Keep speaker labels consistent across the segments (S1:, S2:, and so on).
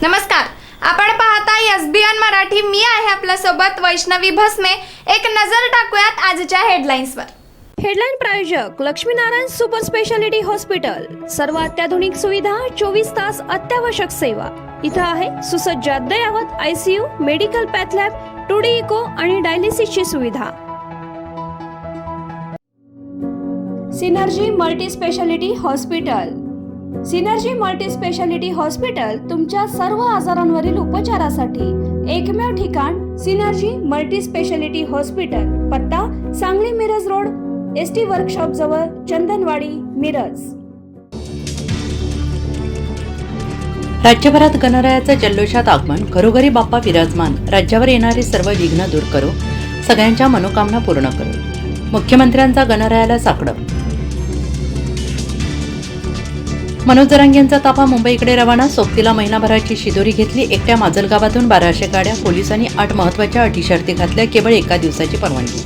S1: नमस्कार, आपण पाहता एसबीएन मराठी. मी आहे आपल्या सोबत वैष्णवी भस्मे. एक नजर टाकूयात आजच्या हेडलाईन्सवर.
S2: हेडलाईन प्रायोजक लक्ष्मीनारायण सुपर स्पेशालिटी हॉस्पिटल. सर्व अत्याधुनिक सुविधा, 24 तास अत्यावश्यक सेवा. इथं आहे सुसज्ज अद्ययावत ICU, medical path lab, 2D echo आणि डायलिसिसची सुविधा. Synergy multi speciality hospital. Synergy multi speciality hospital तुमच्या सर्व आजारांवरील उपचारासाठी एकमेव ठिकाण. Synergy multi speciality hospital. पत्ता Sangli Miraj road, ST workshop जवळ, चंदनवाडी, मिरज.
S3: राज्यभरात गणरायाचं जल्लोषात आगमन. घरोघरी बाप्पा विराजमान. राज्यावर येणारी सर्व विघ्न दूर करो, सगळ्यांच्या मनोकामना पूर्ण करो. मुख्यमंत्र्यांचा गणरायाला साकडं. मनोज जरांगेंचा ताफा मुंबईकडे रवाना. सोबतीला महिनाभराची शिदोरी घेतली. एकट्या माजलगावातून 1200 गाड्या. पोलिसांनी 8 महत्त्वाच्या अटी शर्ती घातल्या. केवळ एका दिवसाची परवानगी.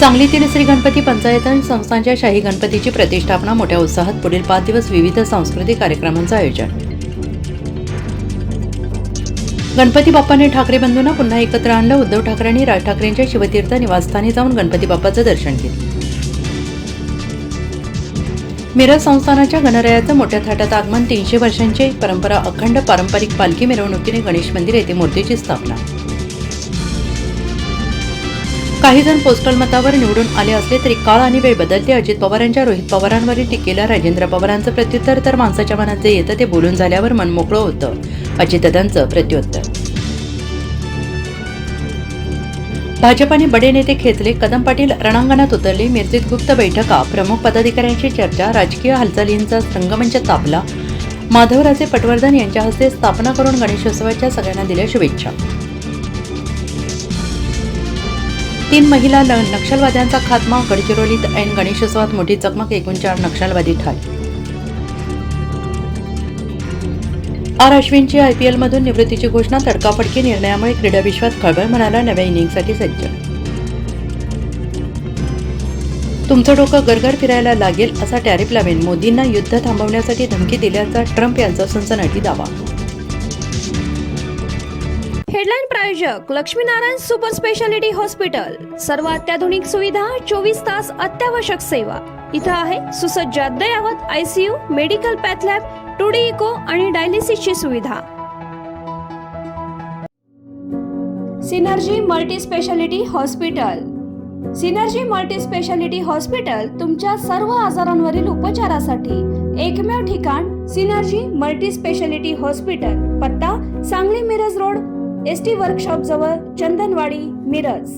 S3: सांगलीतील श्री गणपती पंचायतन संस्थांच्या शाही गणपतीची प्रतिष्ठापना. मोठ्या उत्साहात पुढील 5 दिवस विविध सांस्कृतिक कार्यक्रमांचं आयोजन. गणपती बाप्पाने ठाकरे बंधूंना पुन्हा एकत्र आणलं. उद्धव ठाकरेंनी राज ठाकरेंच्या शिवतीर्थ निवासस्थानी जाऊन गणपती बाप्पाचं दर्शन घेतलं. मिरज संस्थानाच्या गणरायाचं मोठ्या थाटात आगमन. 300 वर्षांची परंपरा अखंड. पारंपरिक पालखी मिरवणुकीने गणेश मंदिर येथे मूर्तीची स्थापना. काही जण पोस्टल मतावर निवडून आले असले तरी काळ आणि वेळ बदलते. अजित पवारांच्या रोहित पवारांवरील टीकेला राजेंद्र पवारांचं प्रत्युत्तर. तर माणसाच्या मनात जे येतं ते बोलून झाल्यावर मन मोकळं होतं, अजितदादांचं प्रत्युत्तर. भाजपाने बडे नेते खेचले. कदम पाटील रणांगणात उतरले. मिरजेत गुप्त बैठका. प्रमुख पदाधिकाऱ्यांची चर्चा. राजकीय हालचालींचा रंगमंच तापला. माधवराजे पटवर्धन यांच्या हस्ते स्थापना करून गणेशोत्सवाच्या सगळ्यांना दिल्या शुभेच्छा. 3 महिला नक्षलवाद्यांचा खात्मा. गडचिरोलीत ऐन गणेशोत्सवात मोठी चकमक. एकूण 4 नक्षलवादी ठार. आर अश्विनची IPL मधून निवृत्तीची घोषणा. तडकाफडकी निर्णयामुळे क्रीडा विश्वात खळबळ. म्हणाला नव्या इनिंगसाठी सज्ज. तुमचं डोकं गरगर फिरायला लागेल असा टॅरिफ लावेन. मोदींना युद्ध थांबवण्यासाठी धमकी दिल्याचा ट्रम्प यांचा सनसनाटी दावा.
S2: हेडलाईन प्रायोजक लक्ष्मीनारायण सुपर स्पेशालिटी हॉस्पिटल. सर्व अत्याधुनिक सुविधा, 24 तास अत्यावश्यक सेवा. इथं आहे सुसज्ज अद्ययावत ICU, medical path lab, 2D echo आणि डायलिसिसची सुविधा. Synergy multi speciality hospital. Synergy multi speciality hospital तुमच्या सर्व आजारांवरील उपचारासाठी एकमेव ठिकाण. Synergy multi speciality hospital. पत्ता Sangli Miraj road, ST workshop जवळ, चंदनवाडी, मिरज.